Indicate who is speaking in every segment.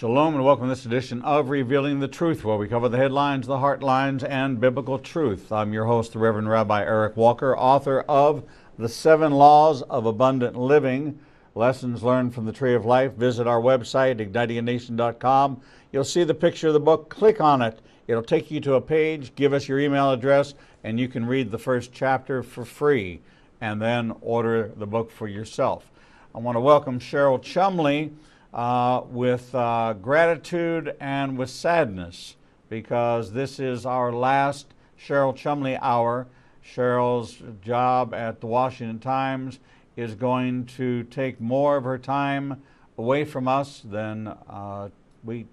Speaker 1: Shalom and welcome to this edition of Revealing the Truth, where we cover the headlines, the heartlines, and biblical truth. I'm your host, the Reverend Rabbi Eric Walker, author of The 7 Laws of Abundant Living, Lessons Learned from the Tree of Life. Visit our website, ignitingnation.com. You'll see the picture of the book. Click on it. It'll take you to a page. Give us your email address, and you can read the first chapter for free, and then order the book for yourself. I want to welcome Cheryl Chumley with gratitude and with sadness, because this is our last Cheryl Chumley hour. Cheryl's job at the Washington Times is going to take more of her time away from us than we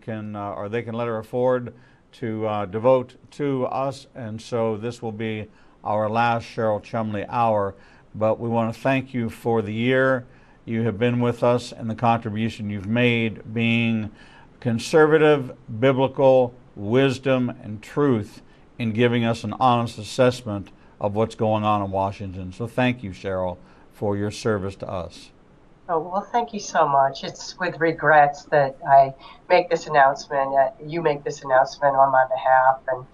Speaker 1: can or they can let her afford to devote to us, and so this will be our last Cheryl Chumley hour. But we want to thank you for the year you have been with us and the contribution you've made, being conservative, biblical wisdom and truth in giving us an honest assessment of what's going on in Washington. So thank you, Cheryl, for your service to us.
Speaker 2: Oh, well, thank you so much. It's with regrets that I make this announcement, you make this announcement on my behalf. And,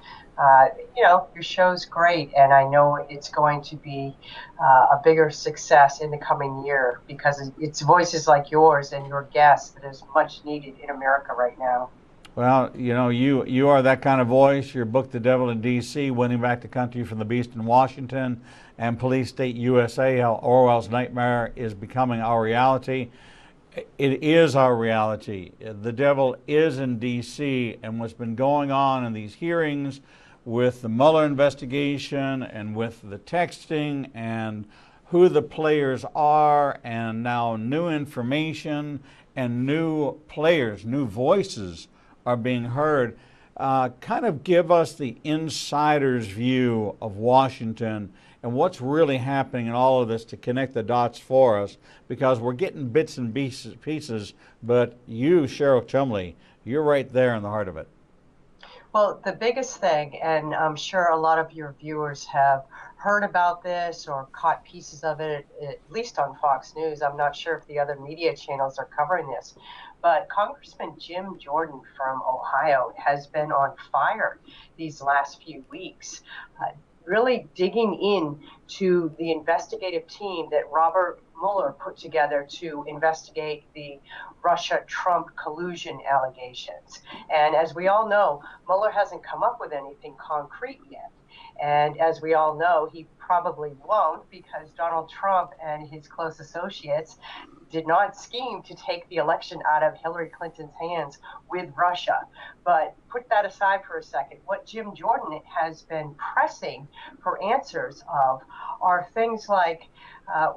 Speaker 2: your show's great, and I know it's going to be a bigger success in the coming year, because it's voices like yours and your guests that is much needed in America right now.
Speaker 1: Well, you are that kind of voice. Your book, The Devil in D.C., Winning Back the Country from the Beast in Washington, and Police State USA, How Orwell's Nightmare is Becoming Our Reality. It is our reality. The devil is in D.C., and what's been going on in these hearings with the Mueller investigation and with the texting and who the players are, and now new information and new players, new voices are being heard, kind of give us the insider's view of Washington and what's really happening in all of this, to connect the dots for us, because we're getting bits and pieces, but you, Cheryl Chumley, you're right there in the heart of it.
Speaker 2: Well, the biggest thing, and I'm sure a lot of your viewers have heard about this or caught pieces of it, at least on Fox News. I'm not sure if the other media channels are covering this, but Congressman Jim Jordan from Ohio has been on fire these last few weeks, really digging in to the investigative team that Robert Mueller put together to investigate the Russia-Trump collusion allegations. And as we all know, Mueller hasn't come up with anything concrete yet. And as we all know, he probably won't, because Donald Trump and his close associates did not scheme to take the election out of Hillary Clinton's hands with Russia. But put that aside for a second. What Jim Jordan has been pressing for answers of are things like,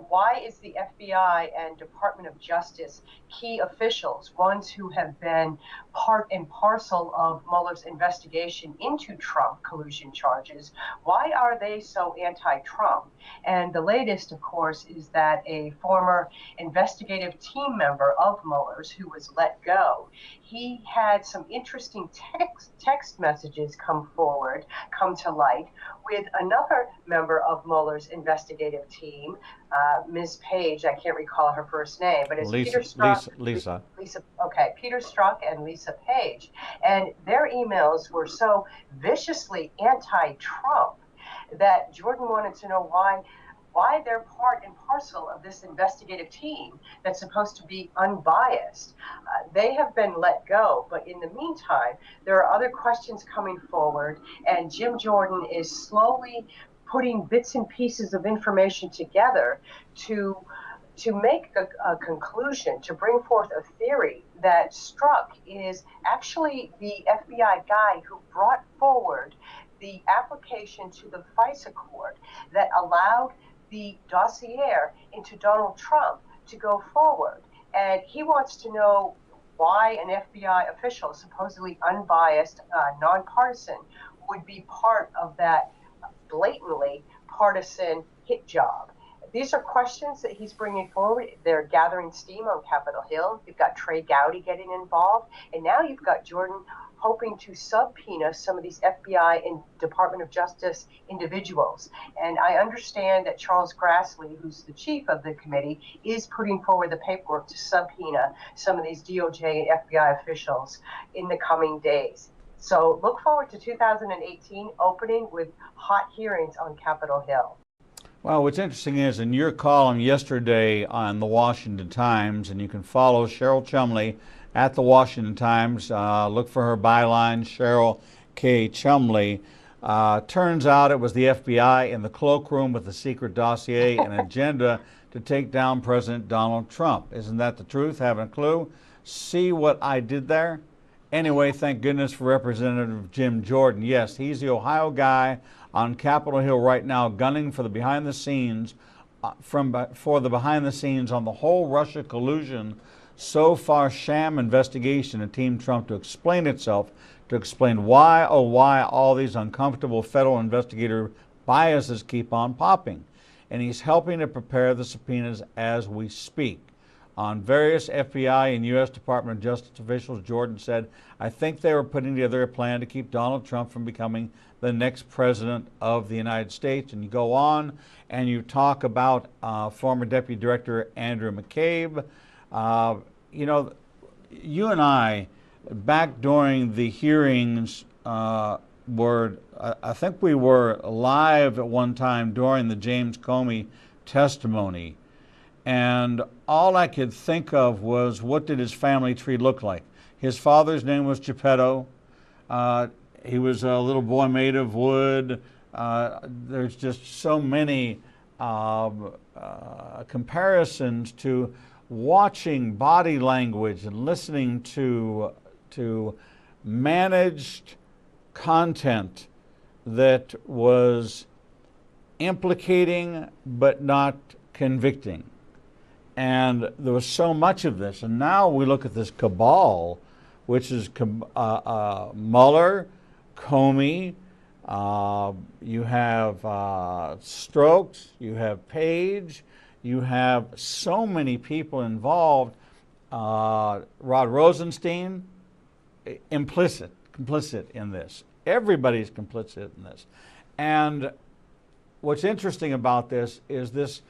Speaker 2: why is the FBI and Department of Justice key officials, ones who have been part and parcel of Mueller's investigation into Trump collusion charges, why are they so anti-Trump? And the latest, of course, is that a former investigative team member of Mueller's, who was let go, he had some interesting text messages come to light with another member of Mueller's investigative team, Ms. Page. I can't recall her first name, but it's Peter Strzok.
Speaker 1: Lisa.
Speaker 2: Okay, Peter Strzok and Lisa Page. And their emails were so viciously anti-Trump that Jordan wanted to know why they're part and parcel of this investigative team that's supposed to be unbiased. They have been let go, but in the meantime, there are other questions coming forward, and Jim Jordan is slowly putting bits and pieces of information together to make a conclusion, to bring forth a theory that Strzok is actually the FBI guy who brought forward the application to the FISA court that allowed the dossier into Donald Trump to go forward. And he wants to know why an FBI official, supposedly unbiased, nonpartisan, would be part of that blatantly partisan hit job. these are questions that he's bringing forward. They're gathering steam on Capitol Hill. You've got Trey Gowdy getting involved, and now you've got Jordan hoping to subpoena some of these FBI and Department of Justice individuals. And I understand that Charles Grassley, who's the chief of the committee, is putting forward the paperwork to subpoena some of these DOJ and FBI officials in the coming days. So look forward to 2018 opening with hot hearings on Capitol Hill.
Speaker 1: Well, what's interesting is in your column yesterday on the Washington Times, and you can follow Cheryl Chumley at the Washington Times. Look for her byline, Cheryl K. Chumley. Turns out it was the FBI in the cloakroom with a secret dossier and agenda to take down President Donald Trump. Isn't that the truth? Haven't a clue? See what I did there? Anyway, thank goodness for Representative Jim Jordan. Yes, he's the Ohio guy on Capitol Hill right now, gunning for the behind the scenes, for the behind the scenes on the whole Russia collusion, so far sham investigation of Team Trump to explain itself, to explain why, oh why, all these uncomfortable federal investigator biases keep on popping. And he's helping to prepare the subpoenas as we speak. On various FBI and U.S. Department of Justice officials, Jordan said, I think they were putting together a plan to keep Donald Trump from becoming the next president of the United States. And you go on and you talk about former Deputy Director Andrew McCabe. You know, you and I, back during the hearings, I think we were live at one time during the James Comey testimony. And all I could think of was, what did his family tree look like? His father's name was Geppetto. He was a little boy made of wood. There's just so many comparisons to watching body language and listening to managed content that was implicating but not convicting. And there was so much of this. And now we look at this cabal, which is Mueller, Comey, you have Stokes, you have Page, you have so many people involved. Rod Rosenstein, complicit in this. Everybody's complicit in this. And what's interesting about this is this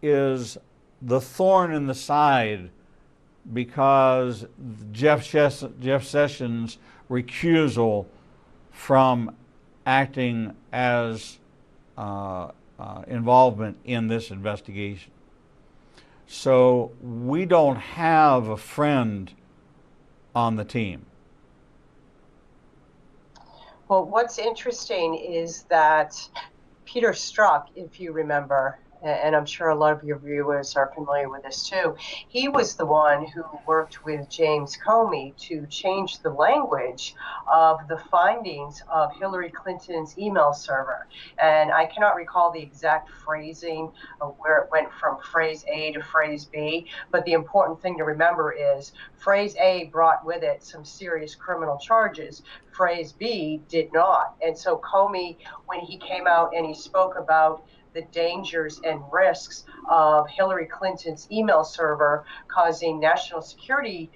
Speaker 1: is the thorn in the side, because Jeff Sessions' recusal from acting as involvement in this investigation. So we don't have a friend on the team.
Speaker 2: Well, what's interesting is that Peter Strzok, if you remember, and I'm sure a lot of your viewers are familiar with this too, he was the one who worked with James Comey to change the language of the findings of Hillary Clinton's email server. And I cannot recall the exact phrasing of where it went from phrase A to phrase B, but the important thing to remember is phrase A brought with it some serious criminal charges. Phrase B did not. And so Comey, when he came out and he spoke about the dangers and risks of Hillary Clinton's email server causing national security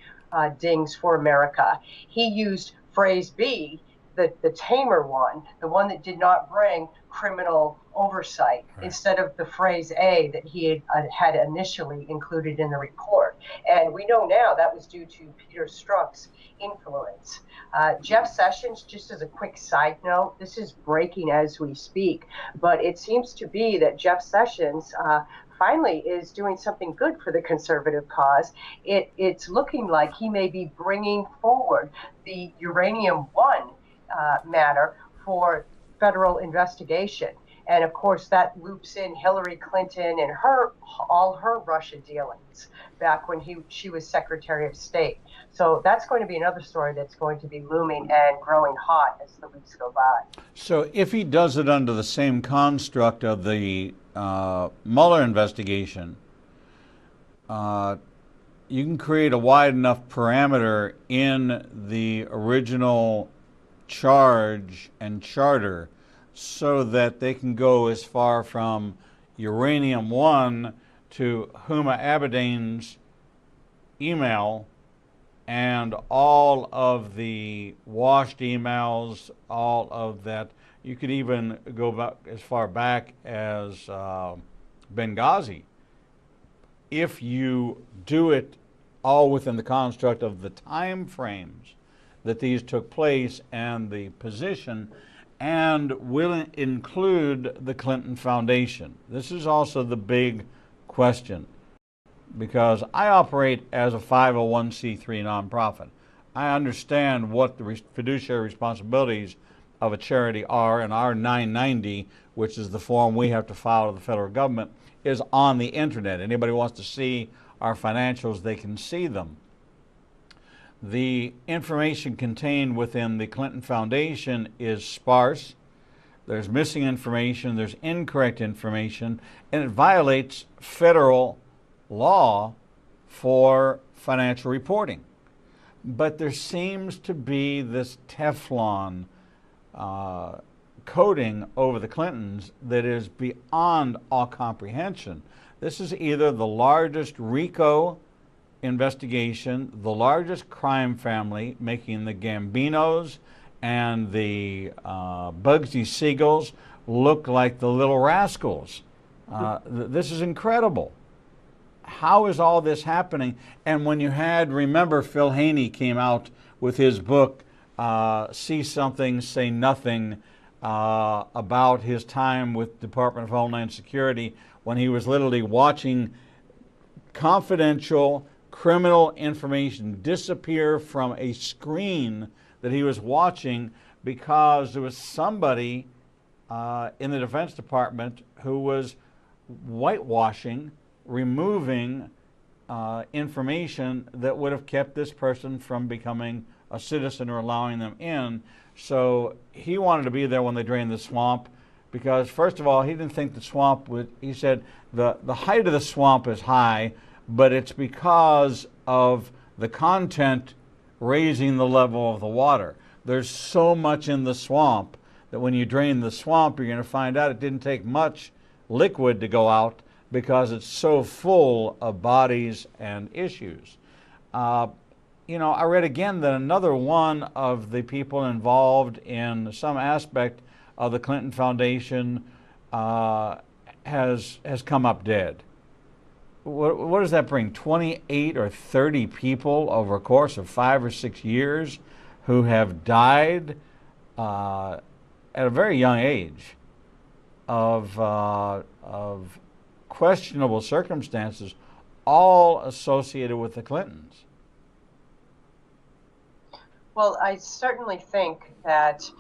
Speaker 2: dings for America, he used phrase B, the tamer one, the one that did not bring criminal oversight, right, instead of the phrase A that he had initially included in the report. And we know now that was due to Peter Strzok's influence. Jeff Sessions, just as a quick side note, this is breaking as we speak, but it seems to be that Jeff Sessions finally is doing something good for the conservative cause. It's looking like he may be bringing forward the Uranium One matter for federal investigation. And of course, that loops in Hillary Clinton and all her Russia dealings back when she was Secretary of State. So that's going to be another story that's going to be looming and growing hot as the weeks go by.
Speaker 1: So if he does it under the same construct of the Mueller investigation, you can create a wide enough parameter in the original charge and charter so that they can go as far from Uranium One to Huma Abedin's email, and all of the washed emails, all of that. You could even go back as far back as Benghazi. If you do it all within the construct of the time frames that these took place and the position, and will include the Clinton Foundation. This is also the big question, because I operate as a 501c3 nonprofit. I understand what the fiduciary responsibilities of a charity are, and our 990, which is the form we have to file to the federal government, is on the internet. Anybody who wants to see our financials, they can see them. The information contained within the Clinton Foundation is sparse. There's missing information, there's incorrect information, and it violates federal law for financial reporting. But there seems to be this Teflon coating over the Clintons that is beyond all comprehension. This is either the largest RICO investigation, the largest crime family, making the Gambinos and the Bugsy Siegels look like the little rascals. This is incredible. How is all this happening? And when you had, remember, Phil Haney came out with his book, See Something, Say Nothing, about his time with Department of Homeland Security, when he was literally watching confidential criminal information disappear from a screen that he was watching because there was somebody in the Defense Department who was whitewashing, removing information that would have kept this person from becoming a citizen or allowing them in. So he wanted to be there when they drained the swamp, because first of all, he didn't think the swamp would, he said the height of the swamp is high, but it's because of the content raising the level of the water. There's so much in the swamp that when you drain the swamp, you're going to find out it didn't take much liquid to go out, because it's so full of bodies and issues. You know, I read again that another one of the people involved in some aspect of the Clinton Foundation has come up dead. What does that bring? 28 or 30 people over a course of 5 or 6 years who have died at a very young age of questionable circumstances, all associated with the Clintons.
Speaker 2: Well, I certainly think that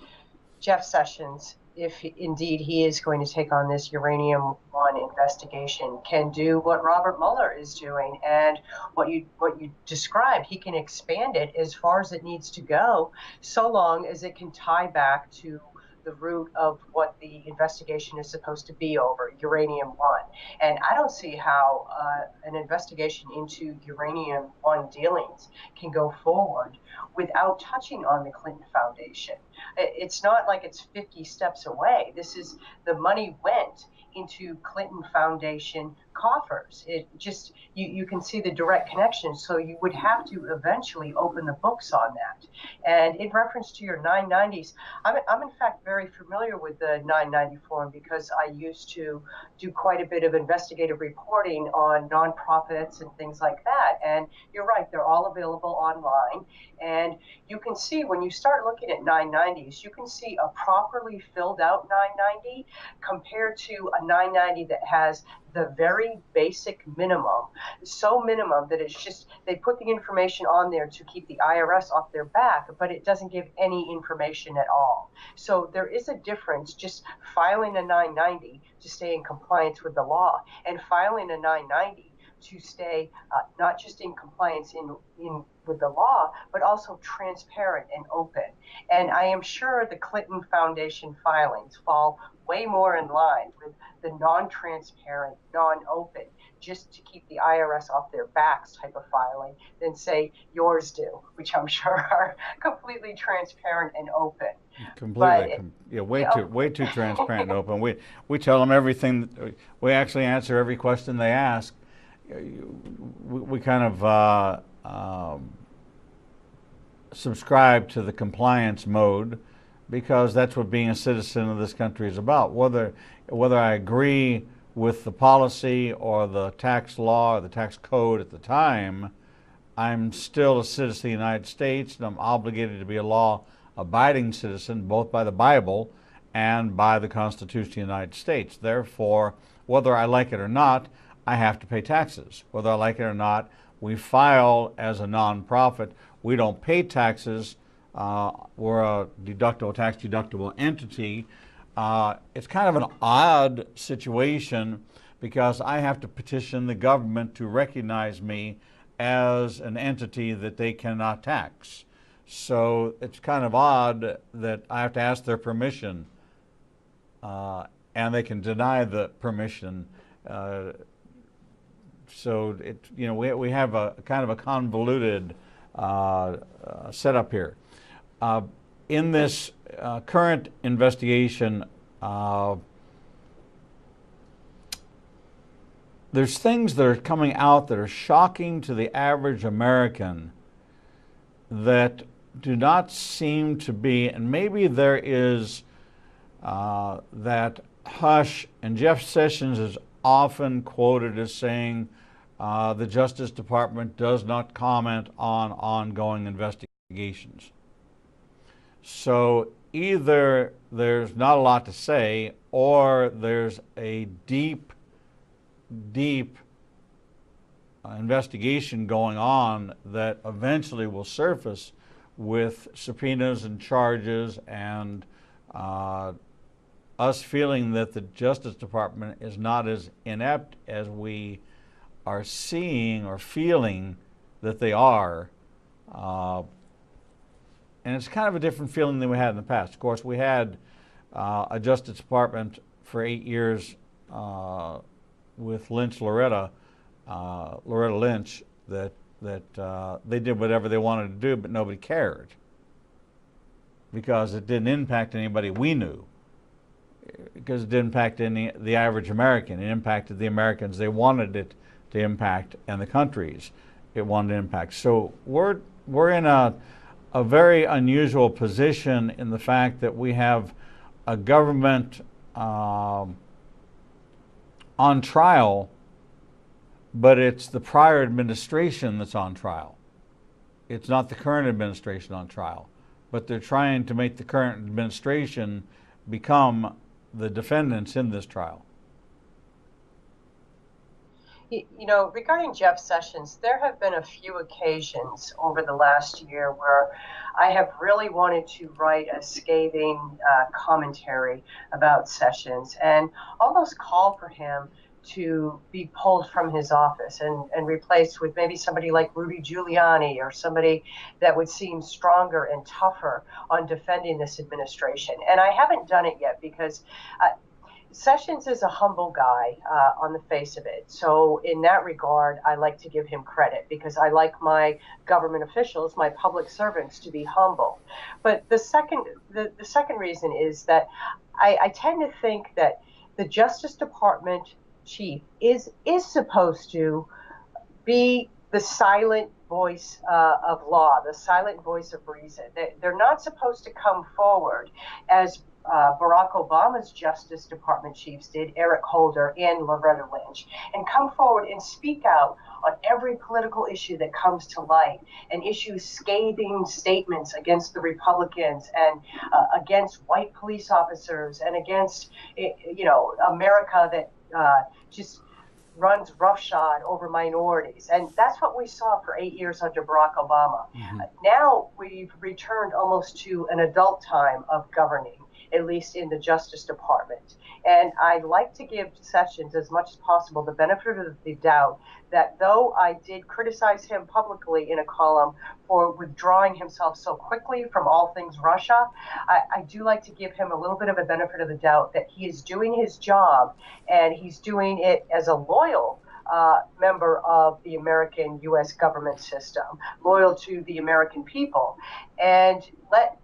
Speaker 2: Jeff Sessions, if indeed he is going to take on this Uranium One investigation, can do what Robert Mueller is doing, and what you described. He can expand it as far as it needs to go, so long as it can tie back to the root of what the investigation is supposed to be over, Uranium One. And I don't see how an investigation into Uranium One dealings can go forward without touching on the Clinton Foundation. It's not like it's 50 steps away. This is, the money went into Clinton Foundation coffers. It just, you can see the direct connection. So you would have to eventually open the books on that. And in reference to your 990s, I'm in fact very familiar with the 990 form, because I used to do quite a bit of investigative reporting on nonprofits and things like that. And you're right, they're all available online. And you can see, when you start looking at 990s, you can see a properly filled out 990 compared to a 990 that has the very basic minimum, so minimum that it's just, they put the information on there to keep the IRS off their back, but it doesn't give any information at all. So there is a difference just filing a 990 to stay in compliance with the law, and filing a 990 to stay not just in compliance in with the law, but also transparent and open. And I am sure the Clinton Foundation filings fall way more in line with the non-transparent, non-open, just to keep the IRS off their backs type of filing than say yours do, which I'm sure are completely transparent and open.
Speaker 1: Completely,
Speaker 2: But
Speaker 1: yeah, way too transparent and open. We tell them everything. We actually answer every question they ask. We kind of subscribe to the compliance mode because that's what being a citizen of this country is about. Whether I agree with the policy or the tax law or the tax code at the time, I'm still a citizen of the United States, and I'm obligated to be a law-abiding citizen, both by the Bible and by the Constitution of the United States. Therefore, whether I like it or not, I have to pay taxes. Whether I like it or not, we file as a nonprofit. We don't pay taxes. We're a tax-deductible entity. It's kind of an odd situation because I have to petition the government to recognize me as an entity that they cannot tax. So it's kind of odd that I have to ask their permission, and they can deny the permission. So we have a kind of a convoluted setup here. In this current investigation, there's things that are coming out that are shocking to the average American that do not seem to be, and maybe there is that hush, and Jeff Sessions is often quoted as saying the Justice Department does not comment on ongoing investigations. So either there's not a lot to say, or there's a deep investigation going on that eventually will surface with subpoenas and charges, and us feeling that the Justice Department is not as inept as we are seeing or feeling that they are. And it's kind of a different feeling than we had in the past. Of course, we had a Justice Department for 8 years with Loretta Lynch, that they did whatever they wanted to do, but nobody cared because it didn't impact anybody we knew. Because it didn't impact the average American. It impacted the Americans they wanted it to impact and the countries it wanted to impact. So we're in a very unusual position in the fact that we have a government on trial, but it's the prior administration that's on trial. It's not the current administration on trial, but they're trying to make the current administration become the defendants in this trial.
Speaker 2: You know, regarding Jeff Sessions, there have been a few occasions over the last year where I have really wanted to write a scathing commentary about Sessions and almost call for him to be pulled from his office and replaced with maybe somebody like Rudy Giuliani or somebody that would seem stronger and tougher on defending this administration. And I haven't done it yet because Sessions is a humble guy on the face of it. So in that regard, I like to give him credit because I like my government officials, my public servants, to be humble. But the second reason is that I tend to think that the Justice Department chief is supposed to be the silent voice of law, the silent voice of reason. They're not supposed to come forward as Barack Obama's Justice Department chiefs did, Eric Holder and Loretta Lynch, and come forward and speak out on every political issue that comes to light and issue scathing statements against the Republicans and against white police officers and against, America that just runs roughshod over minorities. And that's what we saw for 8 years under Barack Obama. Mm-hmm. Now we've returned almost to an adult time of governing. at least in the Justice Department. And I like to give Sessions as much as possible the benefit of the doubt that though I did criticize him publicly in a column for withdrawing himself so quickly from all things Russia, I do like to give him a little bit of a benefit of the doubt that he is doing his job, and he's doing it as a loyal member of the American U.S. government system, loyal to the American people, and let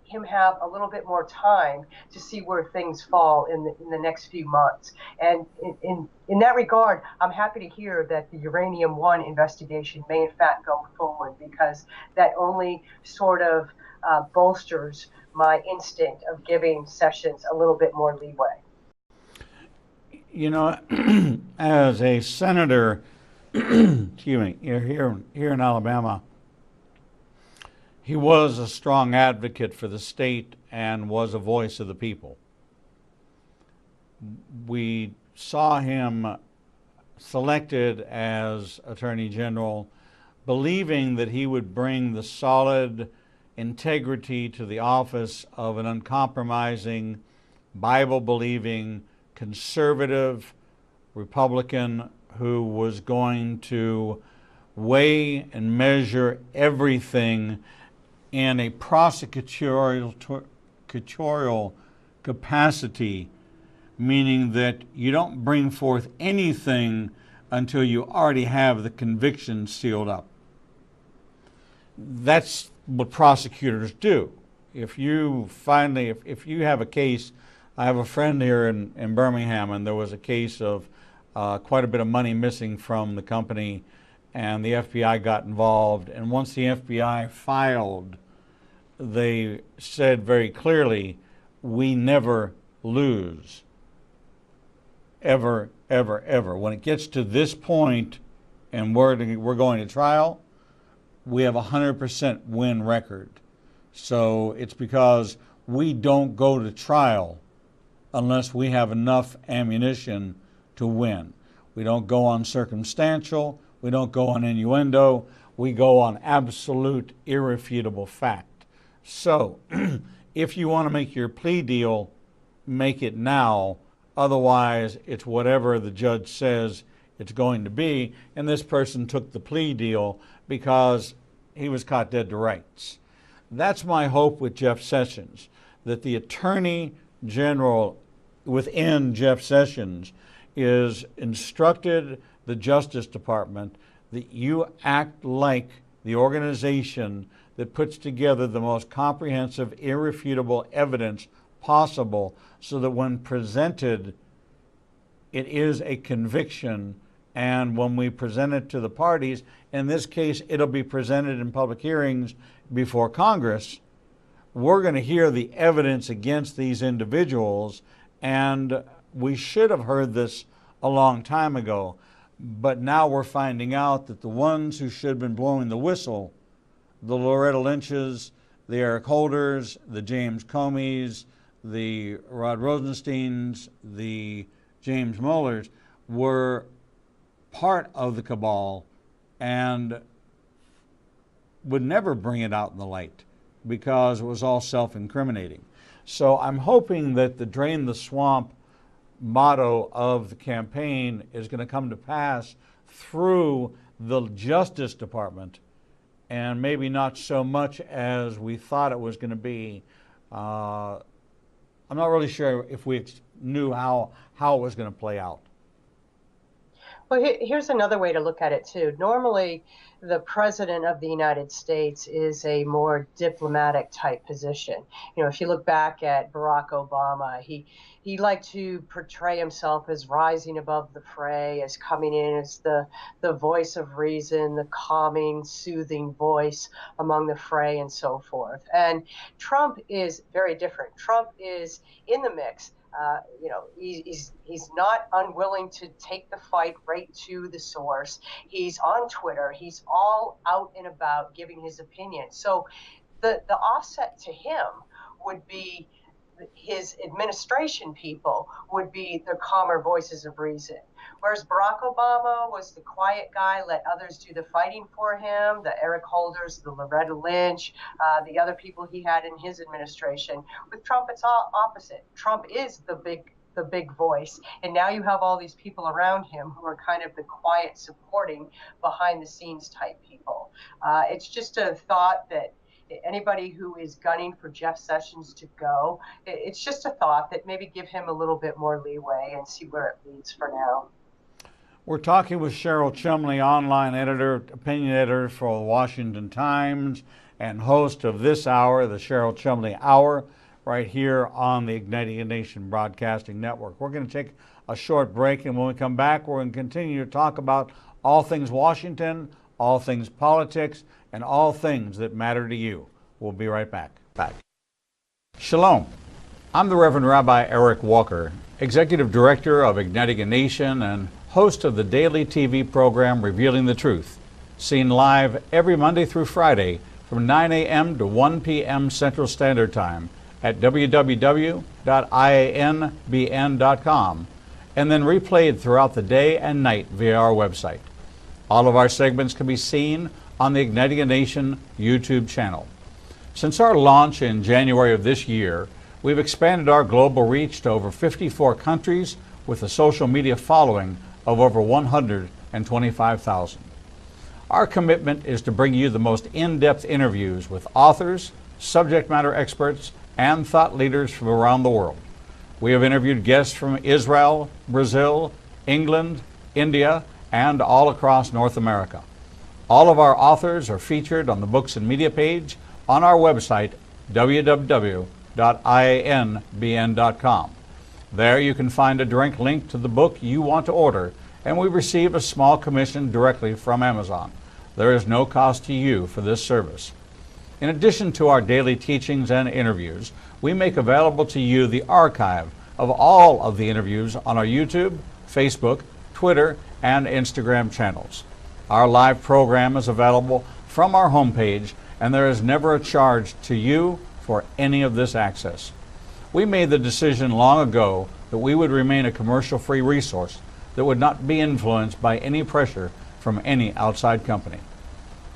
Speaker 2: him have a little bit more time to see where things fall in the next few months. And in that regard, I'm happy to hear that the Uranium One investigation may in fact go forward, because that only sort of bolsters my instinct of giving Sessions a little bit more leeway.
Speaker 1: You know, as a senator, excuse me, here in Alabama, he was a strong advocate for the state and was a voice of the people. We saw him selected as Attorney General, believing that he would bring the solid integrity to the office of an uncompromising, Bible-believing, conservative Republican who was going to weigh and measure everything in a prosecutorial capacity, meaning that you don't bring forth anything until you already have the conviction sealed up. That's what prosecutors do. If you have a case, I have a friend here in Birmingham, and there was a case of quite a bit of money missing from the company, and the FBI got involved. And once the FBI filed, they said very clearly, we never lose. Ever, ever, ever. When it gets to this point and we're going to trial, we have a 100% win record. So it's because we don't go to trial unless we have enough ammunition to win. We don't go on circumstantial, we don't go on innuendo, we go on absolute, irrefutable fact. So, if you want to make your plea deal, make it now. Otherwise, it's whatever the judge says it's going to be. And this person took the plea deal because he was caught dead to rights. That's my hope with Jeff Sessions, that the Attorney General within Jeff Sessions is instructed the Justice Department that you act like the organization that puts together the most comprehensive, irrefutable evidence possible, so that when presented, it is a conviction. And when we present it to the parties, in this case, it'll be presented in public hearings before Congress. We're going to hear the evidence against these individuals, and we should have heard this a long time ago. But now we're finding out that the ones who should have been blowing the whistle, the Loretta Lynches, the Eric Holders, the James Comeys, the Rod Rosensteins, the James Muellers, were part of the cabal and would never bring it out in the light because it was all self-incriminating. So I'm hoping that the Drain the Swamp motto of the campaign is going to come to pass through the Justice Department, and maybe not so much as we thought it was going to be. I'm not really sure if we knew how it was going to play out.
Speaker 2: Well, here's another way to look at it, too. Normally, the president of the United States is a more diplomatic type position. You know, if you look back at Barack Obama, he liked to portray himself as rising above the fray, as coming in as the voice of reason, the calming, soothing voice among the fray, and so forth. And Trump is very different. Trump is in the mix. He's not unwilling to take the fight right to the source. He's on Twitter. He's all out and about giving his opinion. So the offset to him would be his administration people would be the calmer voices of reason. Whereas Barack Obama was the quiet guy, let others do the fighting for him, the Eric Holders, the Loretta Lynch, the other people he had in his administration. With Trump, it's all opposite. Trump is the big voice, and now you have all these people around him who are kind of the quiet supporting behind the scenes type people. It's just a thought that anybody who is gunning for Jeff Sessions to go, it's just a thought that maybe give him a little bit more leeway and see where it leads for now.
Speaker 1: We're talking with Cheryl Chumley, online editor, opinion editor for the Washington Times, and host of this hour, the Cheryl Chumley Hour, right here on the Igniting a Nation Broadcasting Network. We're going to take a short break, and when we come back, we're going to continue to talk about all things Washington, all things politics, and all things that matter to you. We'll be right back. Shalom. I'm the Reverend Rabbi Eric Walker, Executive Director of Igniting a Nation and host of the daily TV program Revealing the Truth, seen live every Monday through Friday from 9 a.m. to 1 p.m. Central Standard Time at www.ianbn.com, and then replayed throughout the day and night via our website. All of our segments can be seen on the Igniting a Nation YouTube channel. Since our launch in January of this year, we've expanded our global reach to over 54 countries with a social media following of over 125,000. Our commitment is to bring you the most in-depth interviews with authors, subject matter experts, and thought leaders from around the world. We have interviewed guests from Israel, Brazil, England, India, and all across North America. All of our authors are featured on the Books and Media page on our website, www.ianbn.com. There you can find a direct link to the book you want to order, and we receive a small commission directly from Amazon. There is no cost to you for this service. In addition to our daily teachings and interviews, we make available to you the archive of all of the interviews on our YouTube, Facebook, Twitter, and Instagram channels. Our live program is available from our homepage, and there is never a charge to you for any of this access. We made the decision long ago that we would remain a commercial-free resource that would not be influenced by any pressure from any outside company.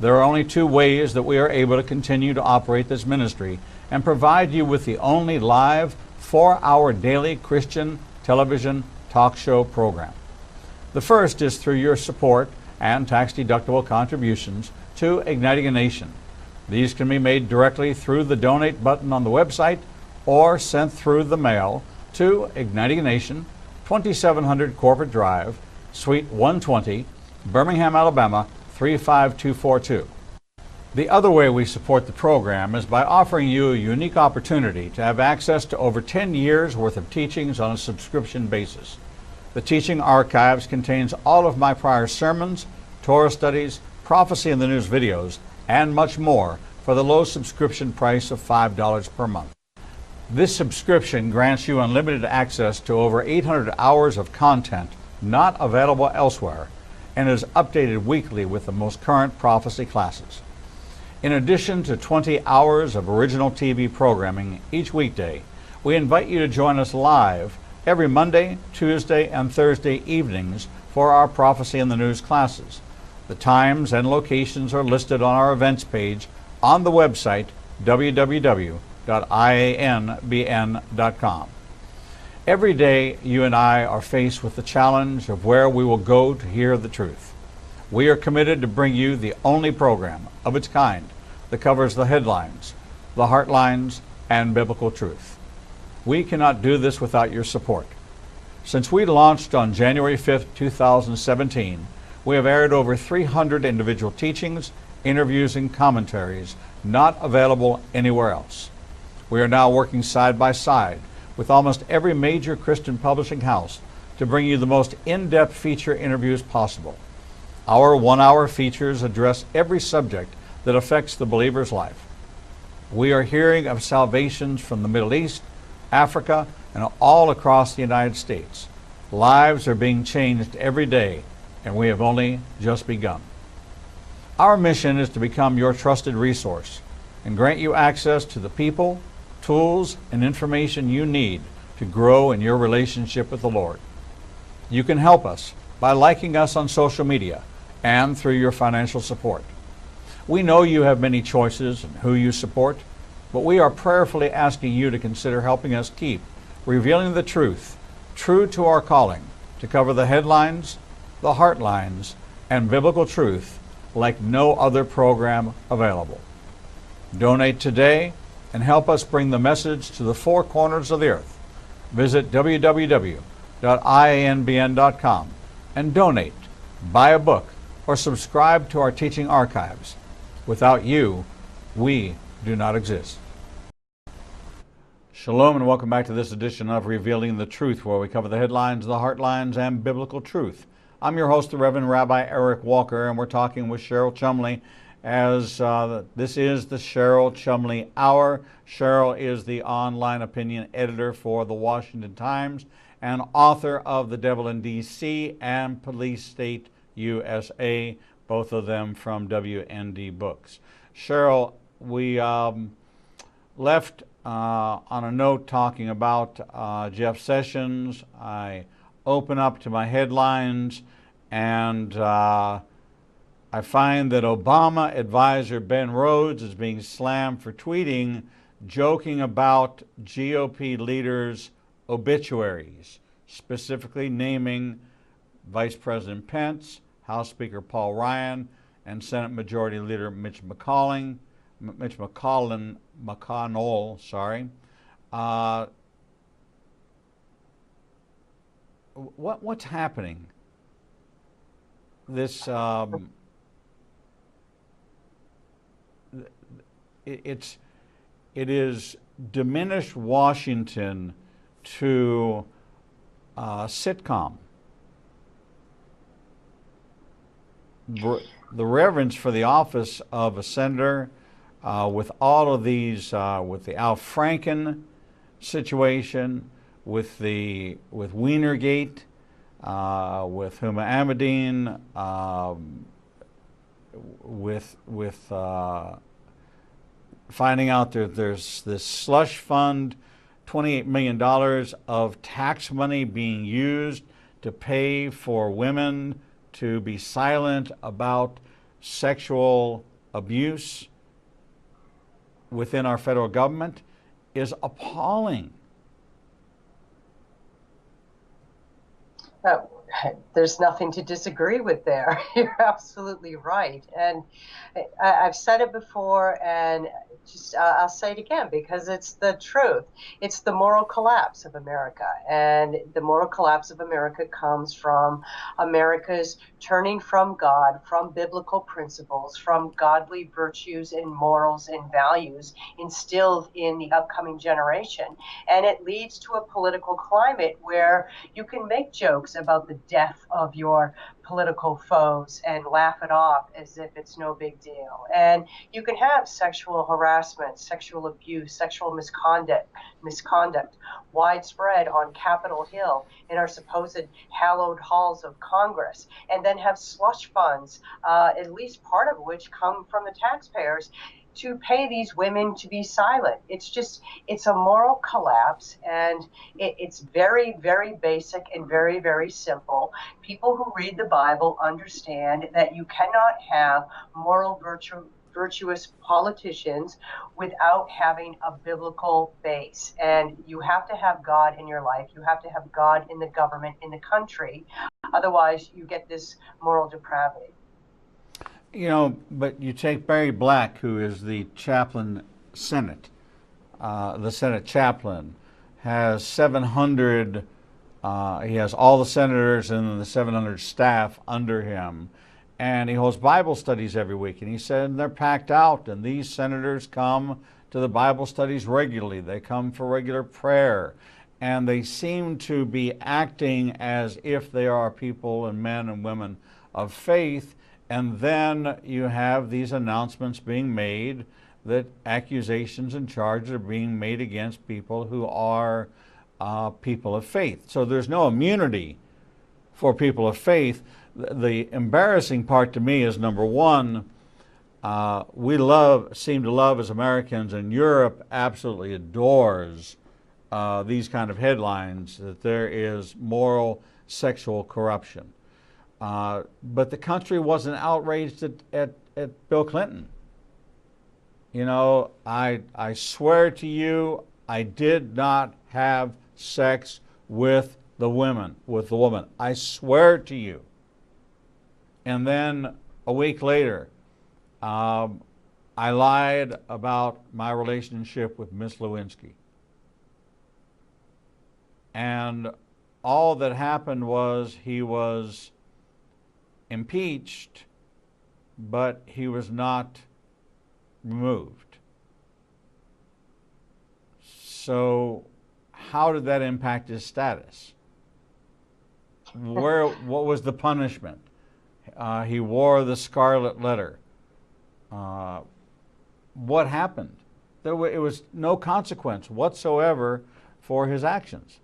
Speaker 1: There are only two ways that we are able to continue to operate this ministry and provide you with the only live 4-hour daily Christian television talk show program. The first is through your support and tax-deductible contributions to Igniting a Nation. These can be made directly through the donate button on the website or sent through the mail to Igniting a Nation, 2700 Corporate Drive, Suite 120, Birmingham, Alabama, 35242. The other way we support the program is by offering you a unique opportunity to have access to over 10 years worth of teachings on a subscription basis. The teaching archives contains all of my prior sermons, Torah studies, prophecy in the news videos, and much more for the low subscription price of $5 per month. This subscription grants you unlimited access to over 800 hours of content not available elsewhere and is updated weekly with the most current prophecy classes. In addition to 20 hours of original TV programming each weekday, we invite you to join us live every Monday, Tuesday, and Thursday evenings for our Prophecy in the News classes. The times and locations are listed on our events page on the website www.ianbn.com. Every day, you and I are faced with the challenge of where we will go to hear the truth. We are committed to bring you the only program of its kind that covers the headlines, the heartlines, and biblical truth. We cannot do this without your support. Since we launched on January 5th, 2017, we have aired over 300 individual teachings, interviews, and commentaries not available anywhere else. We are now working side by side with almost every major Christian publishing house to bring you the most in-depth feature interviews possible. Our 1-hour features address every subject that affects the believer's life. We are hearing of salvations from the Middle East, Africa, and all across the United States. Lives are being changed every day, and we have only just begun. Our mission is to become your trusted resource and grant you access to the people, tools and information you need to grow in your relationship with the Lord. You can help us by liking us on social media and through your financial support. We know you have many choices in who you support, but we are prayerfully asking you to consider helping us keep revealing the truth, true to our calling, to cover the headlines, the heartlines, and biblical truth like no other program available. Donate today and help us bring the message to the four corners of the earth. Visit www.ianbn.com and donate, buy a book, or subscribe to our teaching archives. Without you, we do not exist. Shalom and welcome back to this edition of Revealing the Truth, where we cover the headlines, the heartlines, and biblical truth. I'm your host, the Reverend Rabbi Eric Walker, and we're talking with Cheryl Chumley as this is the Cheryl Chumley Hour. Cheryl is the online opinion editor for the Washington Times and author of The Devil in D.C. and Police State USA, both of them from WND Books. Cheryl, we left on a note talking about Jeff Sessions. I open up to my headlines and I find that Obama advisor Ben Rhodes is being slammed for tweeting, joking about GOP leaders' obituaries, specifically naming Vice President Pence, House Speaker Paul Ryan, and Senate Majority Leader Mitch McConnell. What's happening? This it is diminished Washington to sitcom. The reverence for the office of a senator, with all of these, with the Al Franken situation, with Wienergate, with Huma Abedin, with finding out that there's this slush fund, $28 million of tax money being used to pay for women to be silent about sexual abuse within our federal government is appalling.
Speaker 2: There's nothing to disagree with there. You're absolutely right. And I've said it before, and I'll say it again because it's the truth. It's the moral collapse of America. And the moral collapse of America comes from America's turning from God, from biblical principles, from godly virtues and morals and values instilled in the upcoming generation. And it leads to a political climate where you can make jokes about the death of your political foes and laugh it off as if it's no big deal. And you can have sexual harassment, sexual abuse, sexual misconduct widespread on Capitol Hill in our supposed hallowed halls of Congress, and then have slush funds, at least part of which come from the taxpayers, to pay these women to be silent. It's a moral collapse, and it's very, very basic and very, very simple. People who read the Bible understand that you cannot have moral virtuous politicians without having a biblical base. And you have to have God in your life. You have to have God in the government, in the country. Otherwise, you get this moral depravity.
Speaker 1: You know, but you take Barry Black, who is the chaplain Senate, the Senate chaplain, has 700, he has all the senators and the 700 staff under him, and he holds Bible studies every week, and he said they're packed out, and these senators come to the Bible studies regularly. They come for regular prayer, and they seem to be acting as if they are people and men and women of faith. And then you have these announcements being made that accusations and charges are being made against people who are people of faith. So there's no immunity for people of faith. The embarrassing part to me is, number one, seem to love as Americans, and Europe absolutely adores these kind of headlines, that there is moral sexual corruption. But the country wasn't outraged at Bill Clinton. You know, I swear to you, I did not have sex with the woman. I swear to you. And then a week later, I lied about my relationship with Miss Lewinsky. And all that happened was he was impeached, but he was not removed. So how did that impact his status? What was the punishment? He wore the scarlet letter. What happened? It was no consequence whatsoever for his actions.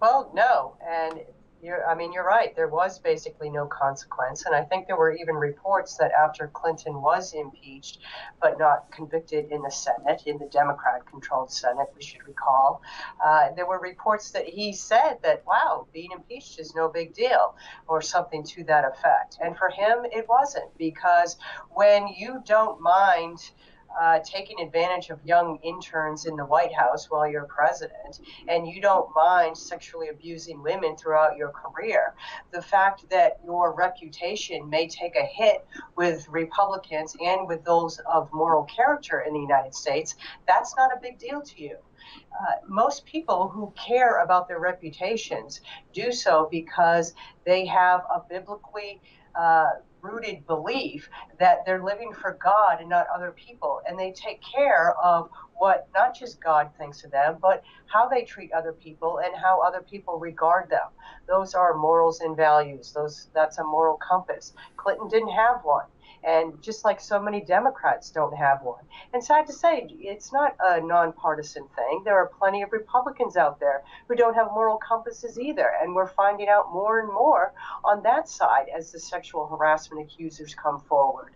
Speaker 2: Well, no, and you're right. There was basically no consequence, and I think there were even reports that after Clinton was impeached, but not convicted in the Senate, in the Democrat-controlled Senate, we should recall, there were reports that he said that, wow, being impeached is no big deal, or something to that effect. And for him, it wasn't, because when you don't mind taking advantage of young interns in the White House while you're president, and you don't mind sexually abusing women throughout your career, the fact that your reputation may take a hit with Republicans and with those of moral character in the United States, that's not a big deal to you. Most people who care about their reputations do so because they have a biblically rooted belief that they're living for God and not other people, and they take care of what not just God thinks of them, but how they treat other people and how other people regard them. Those are morals and values. That's a moral compass. Clinton didn't have one. And just like so many Democrats don't have one. And sad to say, it's not a nonpartisan thing. There are plenty of Republicans out there who don't have moral compasses either. And we're finding out more and more on that side as the sexual harassment accusers come forward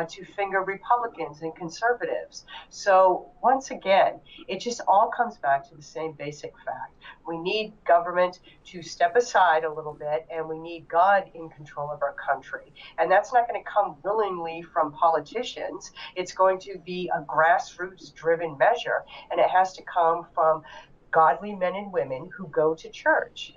Speaker 2: to finger Republicans and conservatives. So once again, it just all comes back to the same basic fact. We need government to step aside a little bit, and we need God in control of our country. And that's not going to come willingly from politicians. It's going to be a grassroots-driven measure, and it has to come from godly men and women who go to church.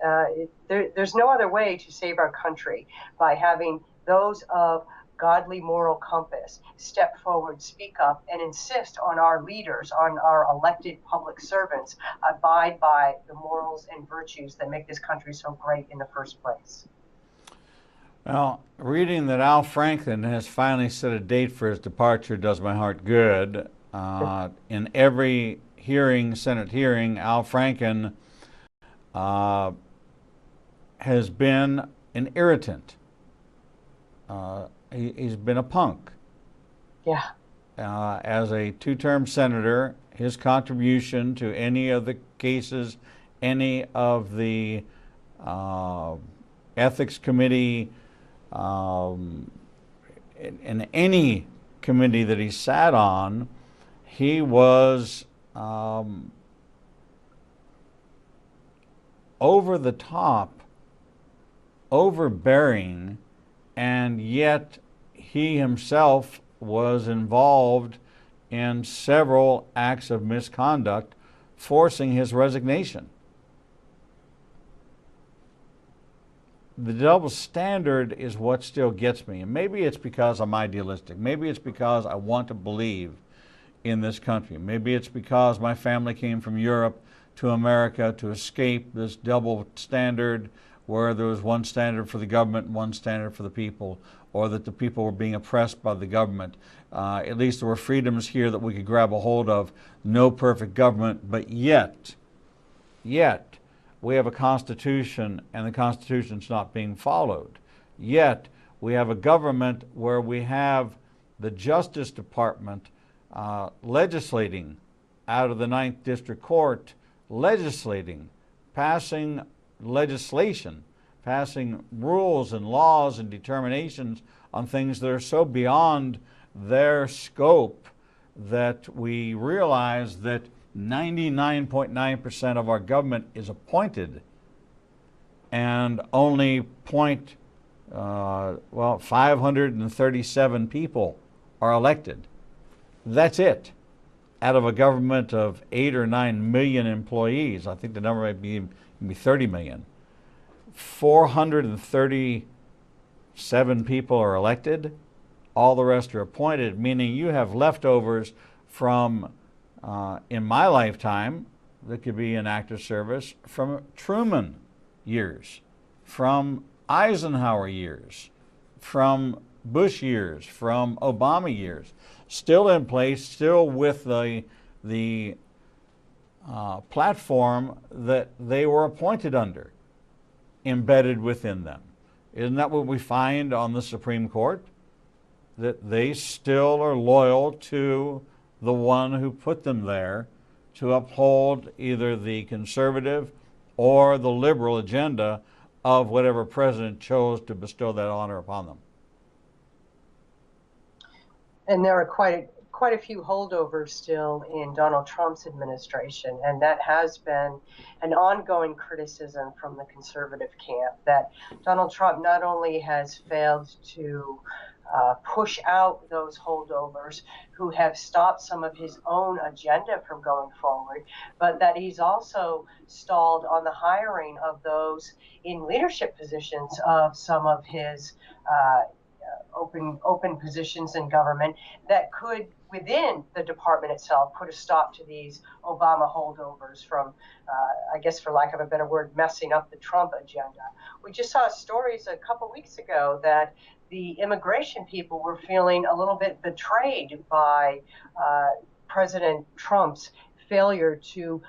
Speaker 2: There's no other way to save our country by having those of godly moral compass step forward, speak up, and insist on our leaders, on our elected public servants, abide by the morals and virtues that make this country so great in the first place.
Speaker 1: Well, reading that Al Franken has finally set a date for his departure does my heart good. In every Senate hearing, Al Franken has been an irritant. He's been a punk.
Speaker 2: Yeah.
Speaker 1: As a two-term senator, his contribution to any of the cases, any of the ethics committee, in any committee that he sat on, he was over the top, overbearing, and yet he himself was involved in several acts of misconduct, forcing his resignation. The double standard is what still gets me. And maybe it's because I'm idealistic. Maybe it's because I want to believe in this country. Maybe it's because my family came from Europe to America to escape this double standard where there was one standard for the government and one standard for the people, or that the people were being oppressed by the government. At least there were freedoms here that we could grab a hold of. No perfect government, but yet, we have a Constitution, and the Constitution's not being followed. Yet, we have a government where we have the Justice Department legislating out of the 9th District Court, passing legislation, passing rules and laws and determinations on things that are so beyond their scope that we realize that 99.9% of our government is appointed, and only 537 people are elected. That's it. Out of a government of 8 or 9 million employees, I think the number might be 30 million, 437 people are elected. All the rest are appointed, meaning you have leftovers from, in my lifetime, that could be in active service, from Truman years, from Eisenhower years, from Bush years, from Obama years, still in place, still with the platform that they were appointed under, embedded within them. Isn't that what we find on the Supreme Court? That they still are loyal to the one who put them there to uphold either the conservative or the liberal agenda of whatever president chose to bestow that honor upon them.
Speaker 2: And there are quite a few holdovers still in Donald Trump's administration, and that has been an ongoing criticism from the conservative camp, that Donald Trump not only has failed to push out those holdovers who have stopped some of his own agenda from going forward, but that he's also stalled on the hiring of those in leadership positions of some of his open positions in government that could, within the department itself, put a stop to these Obama holdovers from, I guess for lack of a better word, messing up the Trump agenda. We just saw stories a couple weeks ago that the immigration people were feeling a little bit betrayed by President Trump's failure to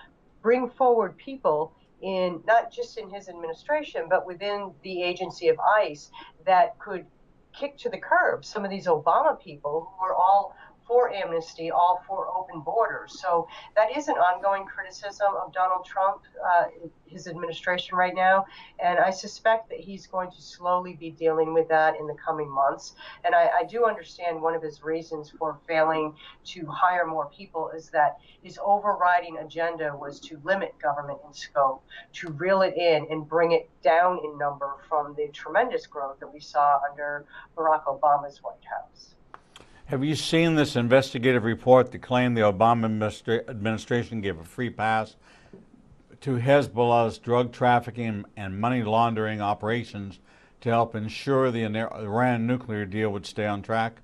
Speaker 2: bring forward people in, not just in his administration, but within the agency of ICE that could kick to the curb some of these Obama people who were all for amnesty, all for open borders. So that is an ongoing criticism of Donald Trump, his administration right now. And I suspect that he's going to slowly be dealing with that in the coming months. And I do understand one of his reasons for failing to hire more people is that his overriding agenda was to limit government in scope, to reel it in and bring it down in number from the tremendous growth that we saw under Barack Obama's White House.
Speaker 1: Have you seen this investigative report that claimed the Obama administration gave a free pass to Hezbollah's drug trafficking and money laundering operations to help ensure the Iran nuclear deal would stay on track?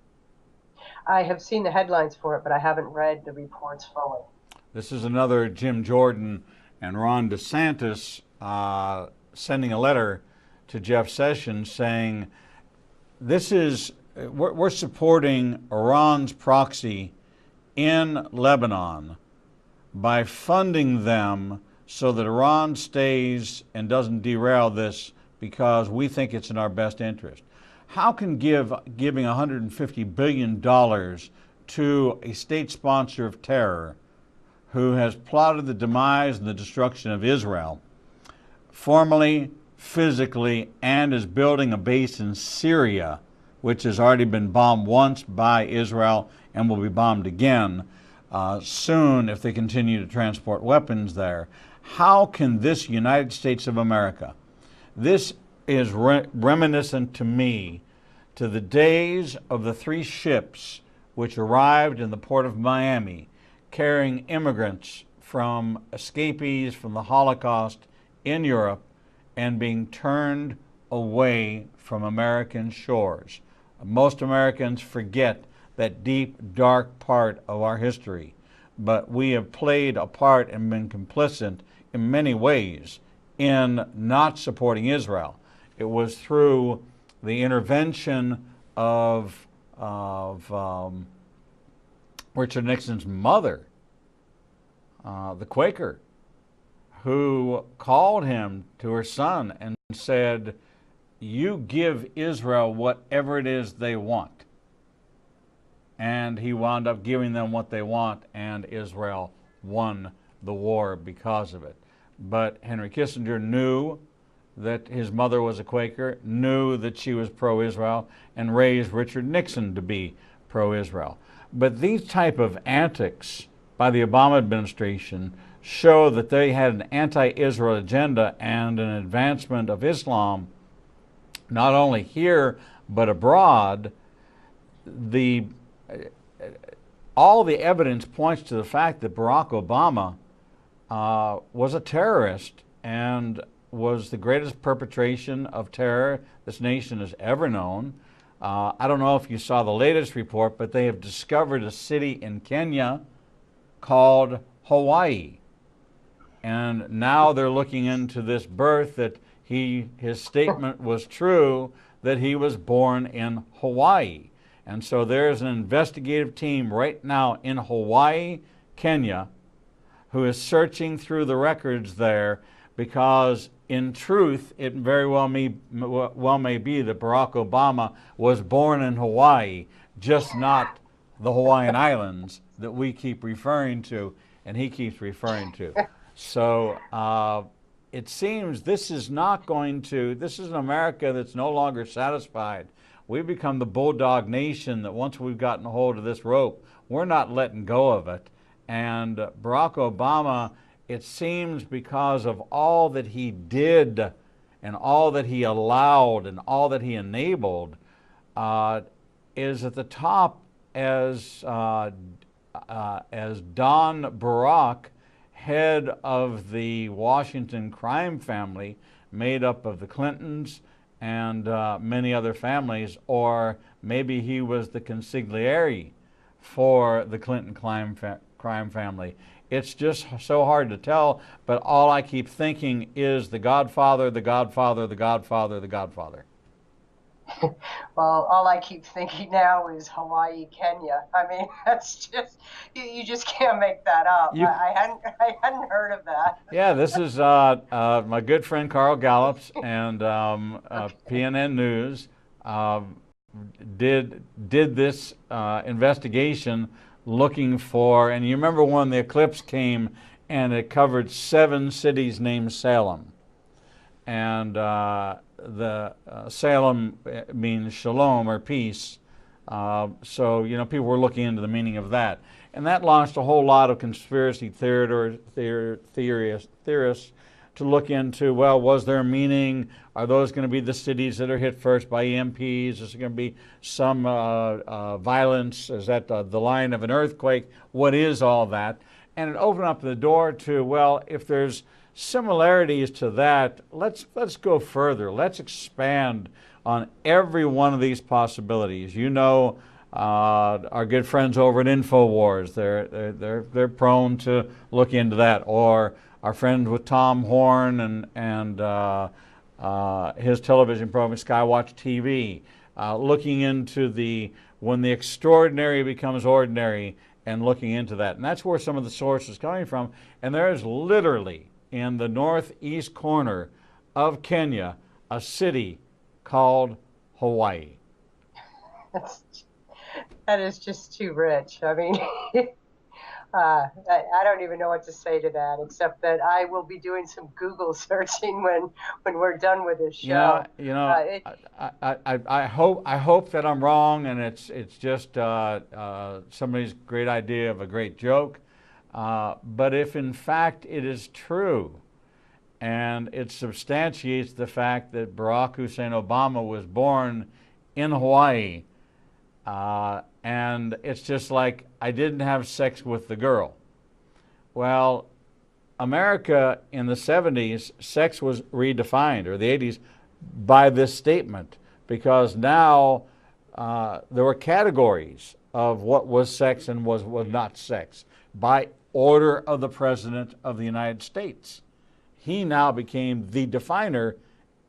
Speaker 2: I have seen the headlines for it, but I haven't read the reports fully. This
Speaker 1: is another Jim Jordan and Ron DeSantis sending a letter to Jeff Sessions saying, we're supporting Iran's proxy in Lebanon by funding them so that Iran stays and doesn't derail this because we think it's in our best interest. How can giving $150 billion to a state sponsor of terror who has plotted the demise and the destruction of Israel, formally, physically, and is building a base in Syria, which has already been bombed once by Israel and will be bombed again soon if they continue to transport weapons there. How can this United States of America, this is reminiscent to me to the days of the 3 ships which arrived in the port of Miami carrying immigrants from escapees from the Holocaust in Europe and being turned away from American shores. Most Americans forget that deep, dark part of our history, but we have played a part and been complicit in many ways in not supporting Israel. It was through the intervention of Richard Nixon's mother, the Quaker, who called him to her son and said, "You give Israel whatever it is they want." And he wound up giving them what they want, and Israel won the war because of it. But Henry Kissinger knew that his mother was a Quaker, knew that she was pro-Israel, and raised Richard Nixon to be pro-Israel. But these type of antics by the Obama administration show that they had an anti-Israel agenda and an advancement of Islam, not only here but abroad. All the evidence points to the fact that Barack Obama was a terrorist and was the greatest perpetration of terror this nation has ever known. I don't know if you saw the latest report, but they have discovered a city in Kenya called Hawaii. And now they're looking into this birth that his statement was true, that he was born in Hawaii. And so there's an investigative team right now in Hawaii, Kenya, who is searching through the records there, because in truth, it very well may be that Barack Obama was born in Hawaii, just not the Hawaiian Islands that we keep referring to and he keeps referring to. So it seems this is an America that's no longer satisfied. We've become the bulldog nation that once we've gotten a hold of this rope, we're not letting go of it. And Barack Obama, it seems, because of all that he did and all that he allowed and all that he enabled, is at the top as Don Barack, head of the Washington crime family, made up of the Clintons and many other families, or maybe he was the consigliere for the Clinton crime family. It's just so hard to tell, but all I keep thinking is the Godfather, the Godfather, the Godfather, the Godfather.
Speaker 2: Well, all I keep thinking now is Hawaii, Kenya. I mean, that's just, you just can't make that up. I hadn't heard of that.
Speaker 1: Yeah, this is my good friend Carl Gallups and PNN News did this investigation looking for, and you remember when the eclipse came and it covered 7 cities named Salem. And the Salem means shalom or peace. So, people were looking into the meaning of that. And that launched a whole lot of conspiracy theorists to look into, well, was there a meaning? Are those going to be the cities that are hit first by EMPs? Is there going to be some violence? Is that the line of an earthquake? What is all that? And it opened up the door to, well, if there's similarities to that, let's go further. Let's expand on every one of these possibilities. Our good friends over at InfoWars, they're prone to look into that. Or our friends with Tom Horn and his television program, Skywatch TV, looking into when the extraordinary becomes ordinary and looking into that. And that's where some of the source is coming from. And there is literally, in the northeast corner of Kenya, a city called Hawaii.
Speaker 2: That is just too rich. I mean, I don't even know what to say to that, except that I will be doing some Google searching when we're done with this show.
Speaker 1: I hope that I'm wrong, and it's just somebody's great idea of a great joke. But if in fact it is true, and it substantiates the fact that Barack Hussein Obama was born in Hawaii, and it's just like, I didn't have sex with the girl. Well, America in the 70s, sex was redefined, or the 80s, by this statement, because now there were categories of what was sex and was not sex by order of the President of the United States. He now became the definer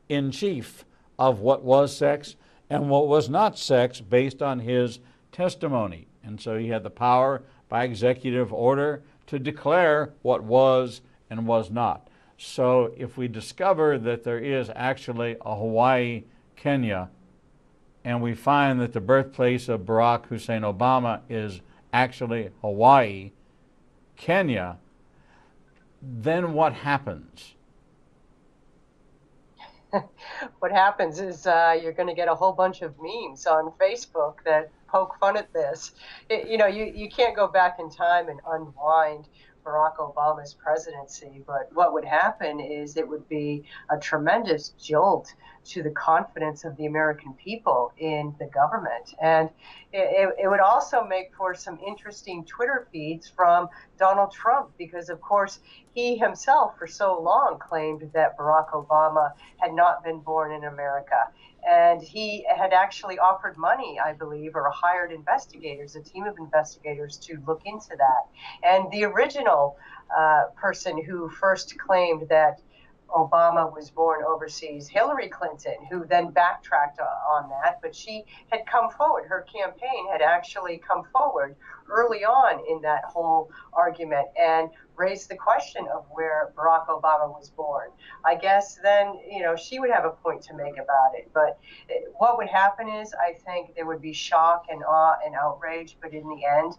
Speaker 1: in chief of what was sex and what was not sex based on his testimony. And so he had the power by executive order to declare what was and was not. So if we discover that there is actually a Hawaii, Kenya, and we find that the birthplace of Barack Hussein Obama is actually Hawaii, Kenya, then what happens?
Speaker 2: what happens is you're going to get a whole bunch of memes on Facebook that poke fun at this. You can't go back in time and unwind Barack Obama's presidency, but what would happen is it would be a tremendous jolt to the confidence of the American people in the government. And it would also make for some interesting Twitter feeds from Donald Trump, because, of course, he himself for so long claimed that Barack Obama had not been born in America. And he had actually offered money, I believe, or hired investigators, a team of investigators, to look into that. And the original person who first claimed that Obama was born overseas, Hillary Clinton, who then backtracked on that, but she had come forward. Her campaign had actually come forward early on in that whole argument and raised the question of where Barack Obama was born. I guess then, she would have a point to make about it. But what would happen is, I think there would be shock and awe and outrage, but in the end,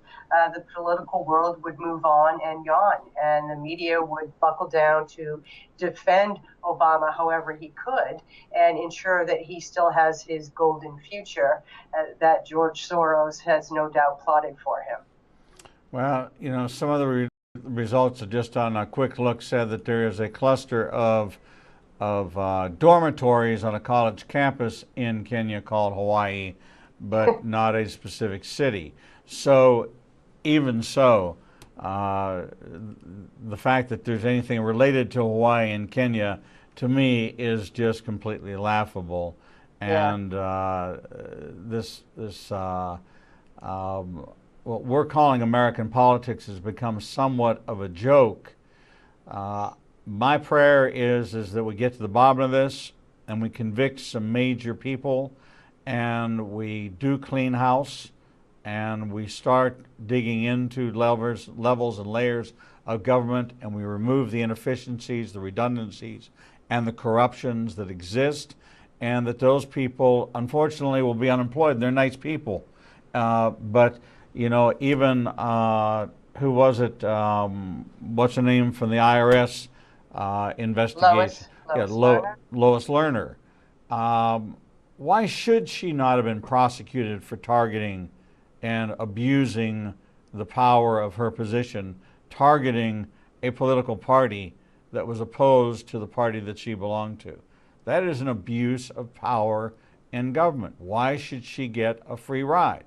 Speaker 2: the political world would move on and yawn, and the media would buckle down to defend Obama however he could and ensure that he still has his golden future that George Soros has no doubt plotted for him.
Speaker 1: Well, some of the results just on a quick look said that there is a cluster of dormitories on a college campus in Kenya called Hawaii, but not a specific city. So even so, the fact that there's anything related to Hawaii and Kenya, to me, is just completely laughable. And what we're calling American politics has become somewhat of a joke. My prayer is that we get to the bottom of this and we convict some major people and we do clean house and we start digging into levels and layers of government, and we remove the inefficiencies, the redundancies, and the corruptions that exist, and that those people, unfortunately, will be unemployed. They're nice people. But, even, who was it? What's her name from the IRS investigation? Lois Lerner. Why should she not have been prosecuted for targeting and abusing the power of her position, targeting a political party that was opposed to the party that she belonged to? That is an abuse of power in government. Why should she get a free ride?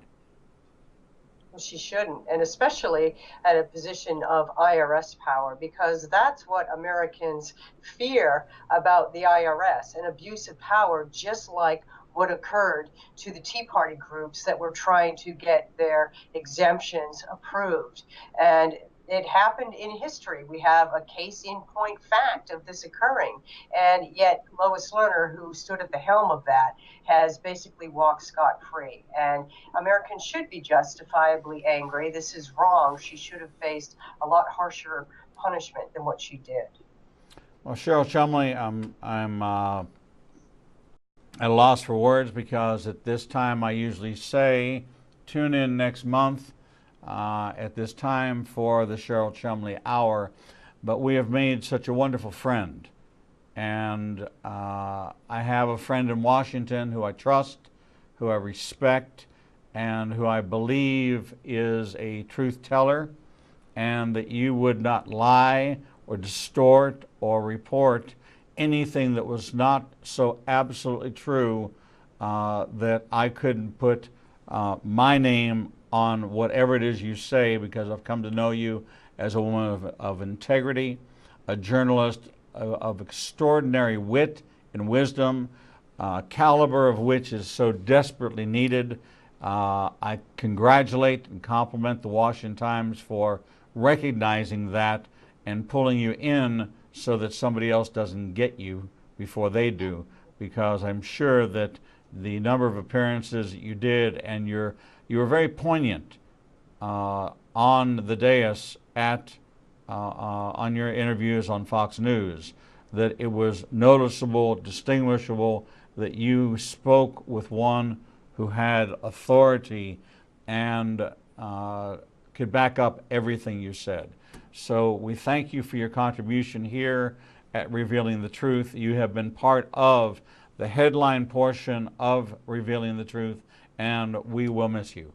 Speaker 2: She shouldn't, and especially at a position of IRS power, because that's what Americans fear about the IRS, an abuse of power, just like what occurred to the Tea Party groups that were trying to get their exemptions approved. And it happened in history. We have a case in point fact of this occurring, and yet Lois Lerner, who stood at the helm of that, has basically walked scot-free. And Americans should be justifiably angry. This is wrong. She should have faced a lot harsher punishment than what she did.
Speaker 1: Well, Cheryl Chumley, I'm at a loss for words, because at this time I usually say tune in next month at this time for the Cheryl Chumley Hour, but we have made such a wonderful friend, and I have a friend in Washington who I trust, who I respect, and who I believe is a truth teller, and that you would not lie or distort or report anything that was not so absolutely true that I couldn't put my name on whatever it is you say, because I've come to know you as a woman of integrity, a journalist of extraordinary wit and wisdom, caliber of which is so desperately needed. I congratulate and compliment the Washington Times for recognizing that and pulling you in so that somebody else doesn't get you before they do, because I'm sure that the number of appearances that you did, and you were very poignant on the dais on your interviews on Fox News, that it was noticeable, distinguishable, that you spoke with one who had authority and could back up everything you said. So we thank you for your contribution here, at Revealing the Truth. You have been part of the headline portion of Revealing the Truth, and we will miss you.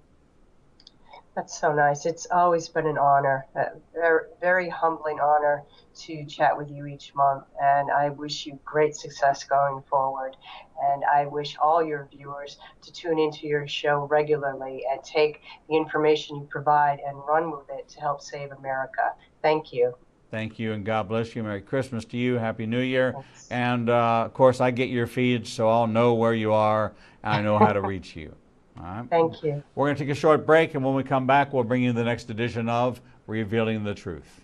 Speaker 2: That's so nice. It's always been an honor, a very, very humbling honor to chat with you each month. And I wish you great success going forward. And I wish all your viewers to tune into your show regularly and take the information you provide and run with it to help save America. Thank you.
Speaker 1: Thank you, and God bless you. Merry Christmas to you. Happy New Year.
Speaker 2: Thanks.
Speaker 1: And, of course, I get your feeds, so I'll know where you are, and I know how to reach you. All right?
Speaker 2: Thank you.
Speaker 1: We're going to take a short break, and when we come back, we'll bring you the next edition of Revealing the Truth.